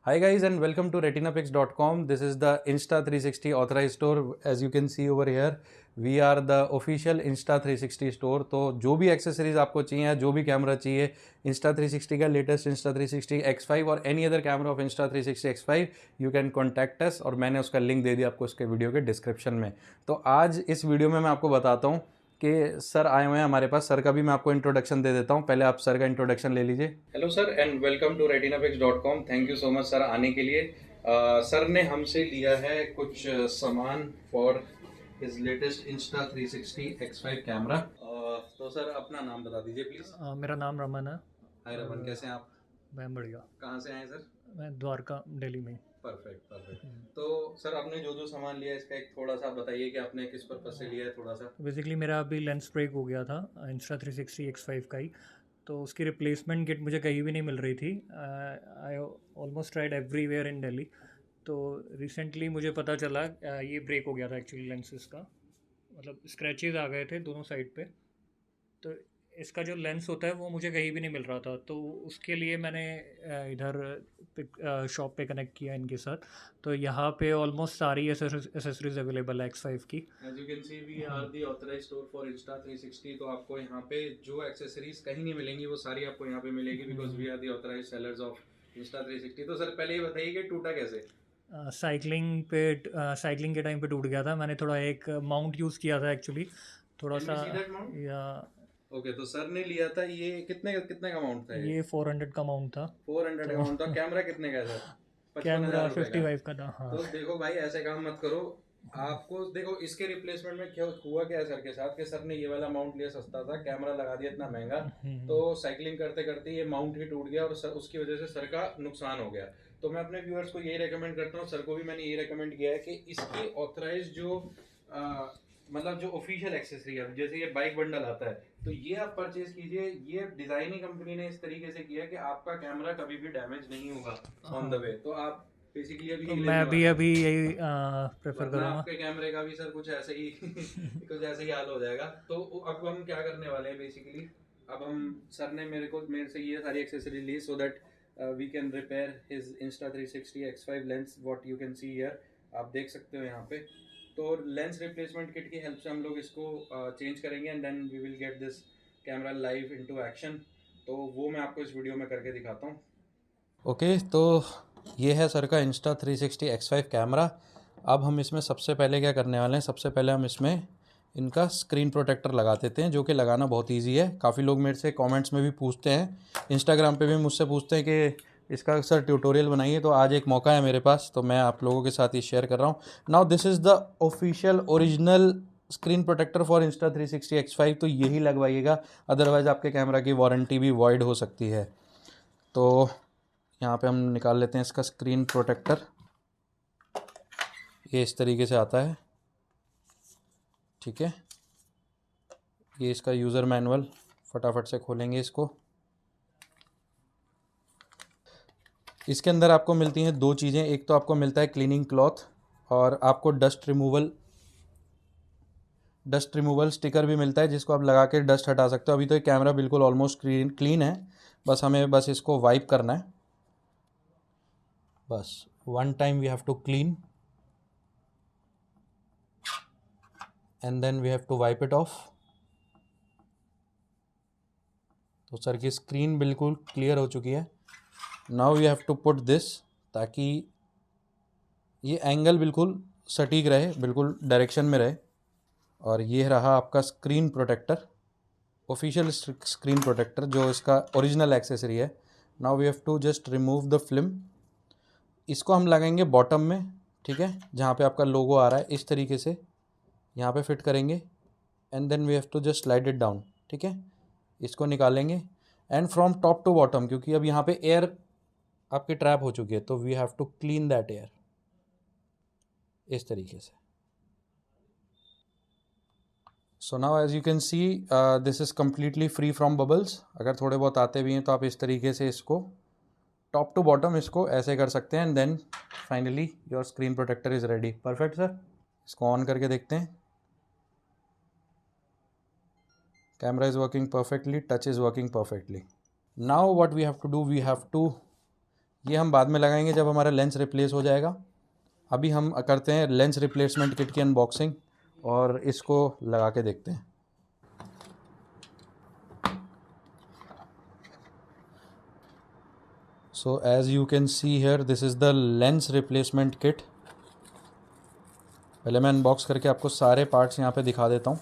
Hi guys and welcome to retinapix.com. This is the Insta360 authorized store. As you can see over here, we are the official Insta360 store. तो जो भी accessories आपको चाहिए, जो भी camera चाहिए, Insta360 का लेटेस्ट Insta360 X5 और any other camera off Insta360 X5 you can contact अस और मैंने उसका लिंक दे दिया आपको उसके वीडियो के डिस्क्रिप्शन में। तो आज इस वीडियो में मैं आपको बताता हूँ कि सर आए हुए हैं हमारे पास। सर का भी मैं आपको इंट्रोडक्शन दे देता हूँ, पहले आप सर का इंट्रोडक्शन ले लीजिए। Hello sir and welcome to retinapix.com। Thank you so much sir आने के लिए। सर ने हमसे लिया है कुछ सामान for his latest Insta360 X5 camera. तो सर अपना नाम बता दीजिए प्लीज़। मेरा नाम रमन है। हाय रमन, कैसे हैं आप? मैं बढ़िया। कहाँ से आए सर? मैं द्वारका दिल्ली में। परफेक्ट। तो सर आपने जो जो सामान लिया है इसका एक थोड़ा सा बताइए कि आपने किस पर्पज से लिया है थोड़ा सा। बेसिकली मेरा अभी लेंस ब्रेक हो गया था Insta360 X5 का ही, तो उसकी रिप्लेसमेंट किट मुझे कहीं भी नहीं मिल रही थी। I almost tried everywhere in Delhi. तो रिसेंटली मुझे पता चला ये ब्रेक हो गया था एक्चुअली लेंसेज का, मतलब स्क्रैचेस आ गए थे दोनों साइड पे। तो इसका जो लेंस होता है वो मुझे कहीं भी नहीं मिल रहा था, तो उसके लिए मैंने इधर शॉप पे कनेक्ट किया इनके साथ। तो यहाँ पे ऑलमोस्ट सारी एसेसरीज अवेलेबल है X5 की। As you can see we are the authorised store for Insta360। तो आपको यहाँ पे जो एक्सेसरीज कहीं नहीं मिलेंगी वो सारी आपको यहाँ पे मिलेगी because we are the authorised sellers of Insta360। तो सर पहले ये बताइए कि टूटा कैसे? साइकिलिंग के टाइम पे टूट गया था। मैंने थोड़ा एक माउंट यूज़ किया था एक्चुअली, थोड़ा कैन सा। We see that mount? या ओके, तो सर ने लिया था ये कितने कितने का माउंट था ये? ये 400 का माउंट था। 400 का तो माउंट था। कैमरा कितने का है सर? 55,000 कैमरा रुपए का। 55 का था, हाँ। तो देखो भाई ऐसे काम मत करो। आपको देखो इसके रिप्लेसमेंट में क्या हुआ क्या है सर के साथ कि सर ने ये वाला माउंट लिया सस्ता था, कैमरा लगा दिया इतना महंगा, तो साइकिलिंग करते करते ये माउंट ही टूट गया और सर उसकी वजह से सर का नुकसान हो गया। तो मैं अपने व्यूअर्स को यही रेकमेंड करता हूँ, सर को भी मैंने यही रेकमेंड किया है कि इसकी ऑथराइज जो मतलब जो ऑफिशियल एक्सेसरी है, जैसे ये बाइक बंडल आता है, तो ये आप परचेज कीजिए। ये डिजाइनिंग कंपनी ने इस तरीके से किया कि आपका कैमरा कभी भी डैमेज नहीं होगा ऑन द वे। तो आप बेसिकली अभी तो यही मैं लेने भी वाले अभी हैं, यही प्रेफर वरना करूँगा। आपके कैमरे का भी सर कुछ ऐसे ही कुछ ऐसे ही हाल हो जाएगा। तो अब हम क्या करने वाले हैं बेसिकली, अब हम सर ने मेरे से ये सारी एक्सेसरी ली so that we can repair his Insta360 X5 lens. What you can see here, आप देख सकते हो यहाँ पे। तो लेंस रिप्लेसमेंट किट की हेल्प से हम लोग इसको चेंज करेंगे and then we will get this camera live into action. तो वो मैं आपको इस वीडियो में करके दिखाता हूँ। ओके, तो ये है सर का Insta360 X5 कैमरा। अब हम इसमें सबसे पहले क्या करने वाले हैं, सबसे पहले हम इसमें इनका स्क्रीन प्रोटेक्टर लगा देते हैं, जो कि लगाना बहुत इजी है। काफ़ी लोग मेरे से कमेंट्स में भी पूछते हैं, इंस्टाग्राम पे भी मुझसे पूछते हैं कि इसका सर ट्यूटोरियल बनाइए। तो आज एक मौका है मेरे पास, तो मैं आप लोगों के साथ ही शेयर कर रहा हूँ। Now this is the official original screen protector for Insta360 X5। तो यही लगवाइएगा, अदरवाइज़ आपके कैमरा की वारंटी भी वॉइड हो सकती है। तो यहाँ पे हम निकाल लेते हैं इसका स्क्रीन प्रोटेक्टर। ये इस तरीके से आता है, ठीक है। ये इसका यूज़र मैनुअल, फटाफट से खोलेंगे इसको। इसके अंदर आपको मिलती हैं दो चीज़ें, एक तो आपको मिलता है क्लीनिंग क्लॉथ और आपको डस्ट रिमूवल स्टिकर भी मिलता है, जिसको आप लगा के डस्ट हटा सकते हो। अभी तो ये कैमरा बिल्कुल ऑलमोस्ट क्लीन है, बस हमें बस इसको वाइप करना है। बस one time we have to clean and then we have to wipe it off. तो सर की स्क्रीन बिल्कुल क्लियर हो चुकी है। Now we have to put this, ताकि ये एंगल बिल्कुल सटीक रहे, बिल्कुल डायरेक्शन में रहे। और ये रहा आपका screen protector, official screen protector, जो इसका ओरिजिनल एक्सेसरी है। Now we have to just remove the film. इसको हम लगाएंगे बॉटम में, ठीक है, जहाँ पे आपका लोगो आ रहा है, इस तरीके से यहाँ पे फिट करेंगे and then we have to just slide it down, ठीक है। इसको निकालेंगे and from top to bottom, क्योंकि अब यहाँ पे एयर आपकी ट्रैप हो चुकी है, तो we have to clean that air इस तरीके से। So now as you can see this is completely free from bubbles. अगर थोड़े बहुत आते भी हैं तो आप इस तरीके से इसको टॉप टू बॉटम इसको ऐसे कर सकते हैं and then finally your screen protector is ready. Perfect sir, इसको ऑन करके देखते हैं। Camera is working perfectly, touch is working perfectly. Now what we have to do, we have to, ये हम बाद में लगाएंगे जब हमारा लेंस रिप्लेस हो जाएगा। अभी हम करते हैं लेंस रिप्लेसमेंट किट की अनबॉक्सिंग और इसको लगा के देखते हैं। So as you can see here, this is the lens replacement kit. पहले मैं अनबॉक्स करके आपको सारे पार्ट्स यहाँ पे दिखा देता हूँ।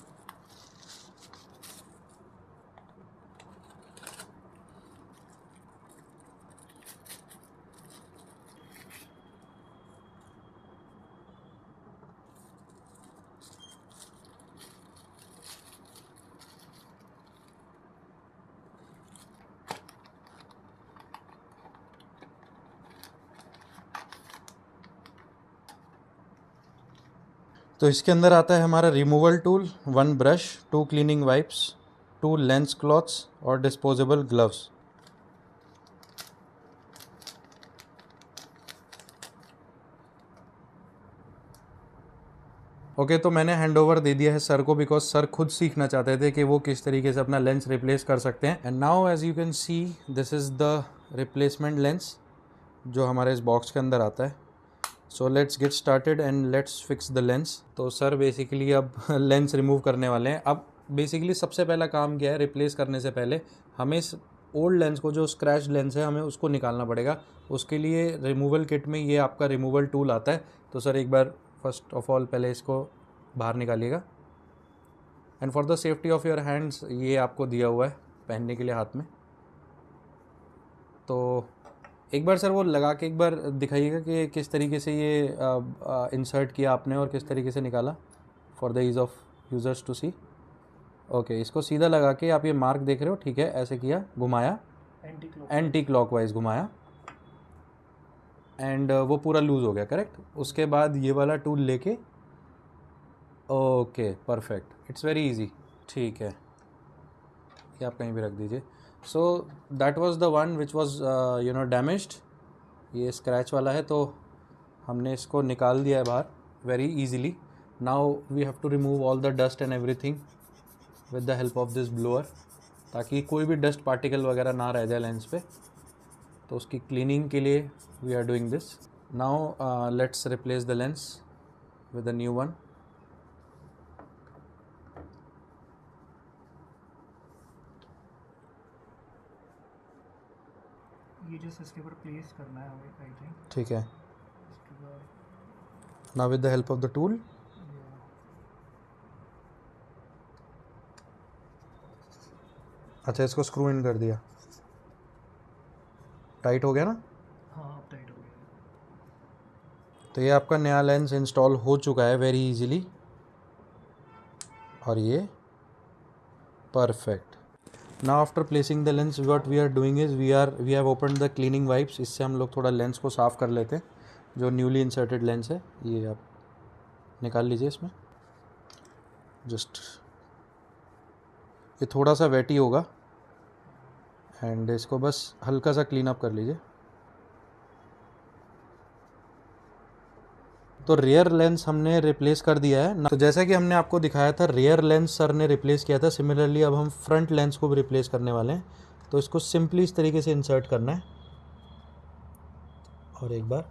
तो इसके अंदर आता है हमारा removal tool, 1 brush, 2 cleaning wipes, 2 lens clothes और डिस्पोजेबल ग्लव्स। ओके, तो मैंने हैंड ओवर दे दिया है सर को, बिकॉज सर खुद सीखना चाहते थे कि वो किस तरीके से अपना लेंस रिप्लेस कर सकते हैं। And now as you can see, this is the replacement lens जो हमारे इस बॉक्स के अंदर आता है। So let's get started and let's fix the lens. तो सर बेसिकली अब लेंस रिमूव करने वाले हैं। अब बेसिकली सबसे पहला काम क्या है, रिप्लेस करने से पहले हमें इस ओल्ड लेंस को, जो स्क्रैच लेंस है, हमें उसको निकालना पड़ेगा। उसके लिए रिमूवल किट में ये आपका रिमूवल टूल आता है। तो सर एक बार फर्स्ट ऑफ ऑल पहले इसको बाहर निकालिएगा। And for the safety of your hands, ये आपको दिया हुआ है पहनने के लिए हाथ में। तो एक बार सर वो लगा के एक बार दिखाइएगा कि किस तरीके से ये इंसर्ट किया आपने और किस तरीके से निकाला, for the ease of users to see. Okay, इसको सीधा लगा के आप ये मार्क देख रहे हो, ठीक है, ऐसे किया, घुमाया, एंटी क्लॉकवाइज घुमाया, एंड वो पूरा लूज़ हो गया, करेक्ट। उसके बाद ये वाला टूल लेके, okay perfect, it's very easy, ठीक है, ये आप कहीं भी रख दीजिए। So that was the one which was damaged. ये स्क्रैच वाला है, तो हमने इसको निकाल दिया है बाहर very easily. Now we have to remove all the dust and everything with the help of this blower, ताकि कोई भी डस्ट पार्टिकल वगैरह ना रह जाए लेंस पे। तो उसकी क्लीनिंग के लिए we are doing this. Now let's replace the lens with a new one. ये जस्ट इसके ऊपर प्लेस करना है हमें, आई थिंक। ठीक है, now with the help of the tool अच्छा, इसको स्क्रू इन कर दिया, टाइट हो गया ना? हाँ, अब टाइट हो गया। तो ये आपका नया लेंस इंस्टॉल हो चुका है वेरी इजीली, और ये perfect. Now after placing the lens, what we are doing is we have opened the cleaning wipes. इससे हम लोग थोड़ा लेंस को साफ़ कर लेते हैं। जो न्यूली इंसर्टेड लेंस है, ये आप निकाल लीजिए इसमें। जस्ट ये थोड़ा सा वेटी होगा, एंड इसको बस हल्का सा क्लीन अप कर लीजिए। तो रियर लेंस हमने रिप्लेस कर दिया है ना। तो जैसा कि हमने आपको दिखाया था, रियर लेंस सर ने रिप्लेस किया था, सिमिलरली अब हम फ्रंट लेंस को भी रिप्लेस करने वाले हैं। तो इसको सिंपली इस तरीके से इंसर्ट करना है, और एक बार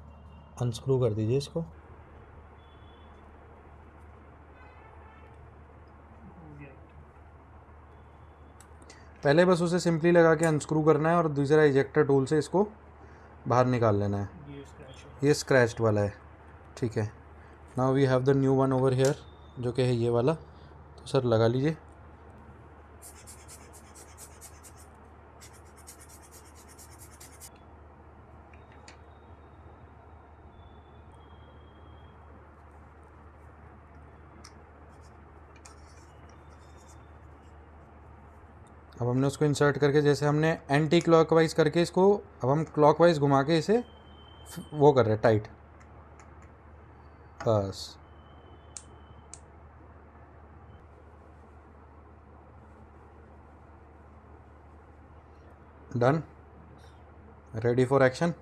अनस्क्रू कर दीजिए इसको। पहले बस उसे सिंपली लगा के अनस्क्रू करना है, और दूसरा इजेक्टर टूल से इसको बाहर निकाल लेना है। ये स्क्रैच्ड वाला है, ठीक है। Now we have the new one over here, जो कि है ये वाला। तो सर लगा लीजिए। अब हमने उसको इंसर्ट करके, जैसे हमने एंटी क्लॉकवाइज करके इसको, अब हम क्लॉकवाइज घुमा के इसे वो कर रहे हैं टाइट, बस। Done, ready for action.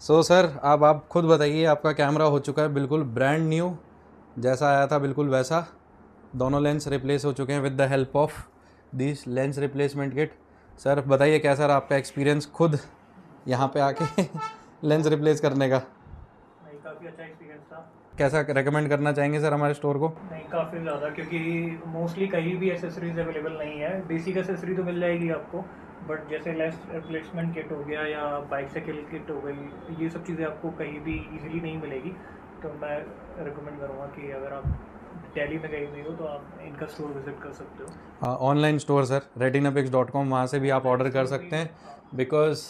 So sir, अब आप खुद बताइए, आपका कैमरा हो चुका है बिल्कुल ब्रांड न्यू, जैसा आया था बिल्कुल वैसा। दोनों लेंस रिप्लेस हो चुके हैं with the help of this lens replacement kit. Sir बताइए कैसा रहा आपका एक्सपीरियंस खुद यहाँ पे आके लेंस रिप्लेस करने का। नहीं, काफ़ी अच्छा एक्सपीरियंस था। कैसा रेकमेंड करना चाहेंगे सर हमारे स्टोर को? नहीं, काफ़ी ज़्यादा, क्योंकि मोस्टली कहीं भी एसेसरीज अवेलेबल नहीं है। बेसिक एसेसरी तो मिल जाएगी आपको, बट जैसे लेंस रिप्लेसमेंट किट हो गया या बाइसाइकिल किट हो गई, ये सब चीज़ें आपको कहीं भी इजीली नहीं मिलेगी। तो मैं रिकमेंड करूँगा कि अगर आप दिल्ली में कहीं भी हो तो आप इनका स्टोर विजिट कर सकते हो। ऑनलाइन स्टोर सर retinapix.com, वहाँ से भी आप ऑर्डर कर सकते हैं, बिकॉज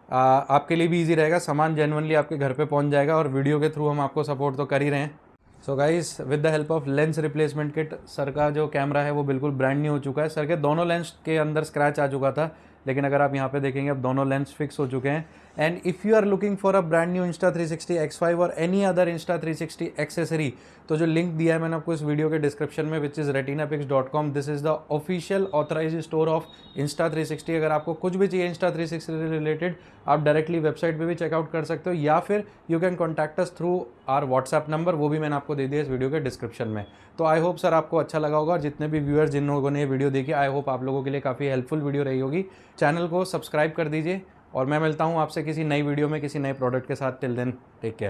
आपके लिए भी इजी रहेगा, सामान जेन्युइनली आपके घर पे पहुँच जाएगा और वीडियो के थ्रू हम आपको सपोर्ट तो कर ही रहे हैं। So guys, with the help of lens replacement kit, sir का जो कैमरा है वो बिल्कुल ब्रांड न्यू हो चुका है। सर के दोनों लेंस के अंदर स्क्रैच आ चुका था, लेकिन अगर आप यहाँ पे देखेंगे अब दोनों लेंस फिक्स हो चुके हैं। And if you are looking for a brand new Insta360 X5 और एनी अदर Insta360 एक्सेसरी, तो जो लिंक दिया है मैंने आपको इस वीडियो के डिस्क्रिप्शन में, which is retinapix.com, this is the official authorised store of Insta360। अगर आपको कुछ भी चाहिए Insta360 से रिलेटेड, आप डायरेक्टली वेबसाइट पे भी चेकआउट कर सकते हो, या फिर you can contact us through our WhatsApp number, वो भी मैंने आपको दे दिया इस वीडियो के डिस्क्रिप्शन में। तो आई होप सर आपको अच्छा लगा होगा, और जितने भी व्यूअर्स जिन लोगों ने ये वीडियो देखी, आई होप आप लोगों के लिए काफ़ी हेल्पफुल वीडियो रही होगी। चैनल को सब्सक्राइब कर दीजिए, और मैं मिलता हूँ आपसे किसी नई वीडियो में किसी नए प्रोडक्ट के साथ। Till then, take care.